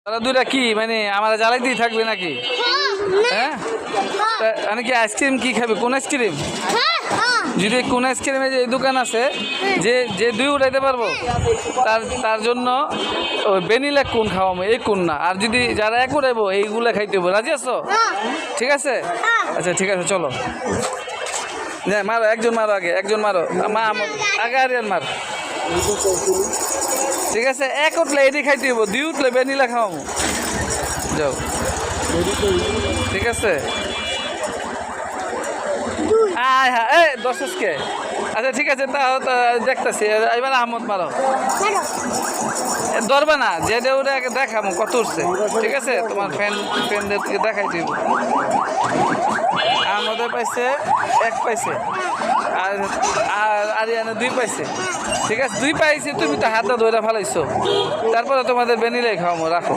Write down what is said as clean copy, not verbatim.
তারা দুইটা কি মানে আমার জ্বালাইতেই থাকবে নাকি? হ্যাঁ মানে কি আইসক্রিম কি খাবে? কোন আইসক্রিম? যদি কোন আইসক্রিমে যে দোকান আছে যে যে দুই উঠাইতে পারবো তার জন্য ওই ভ্যানিলা কোন খাওয়াবো, এই কোন না। আর যদি যারা এক উঠাইবো এইগুলা খাইতে হবো। রাজি আছো? ঠিক আছে, আচ্ছা ঠিক আছে, চলো মারো, একজন মারো, আগে একজন মারো, মা আগে আরিয়ান মার। ঠিক আছে, এক উঠলে এটি খাইতে হবো, দুই উঠলে ভ্যানিলা খাওয়াবো। যাও, ঠিক আছে। হ্যাঁ হ্যাঁ, এই 10 কে। আচ্ছা ঠিক আছে, তাও দেখতেছি। এবার আহমদ মারো, ধরবে না যেটা ওটা আগে দেখাবো কত উঠছে। ঠিক আছে, তোমার ফ্রেন্ডদেরকে দেখাই দিব। আহমদের পাইছে 1 পাইছে, আর আরিয়ানা 2 পাইছে। ঠিক আছে, 2 পাইছে, তুমি তো হাতটা ধরে ফেলাইছো। তারপরে তোমাদের ভ্যানিলাই খাওয়াবো, রাখো।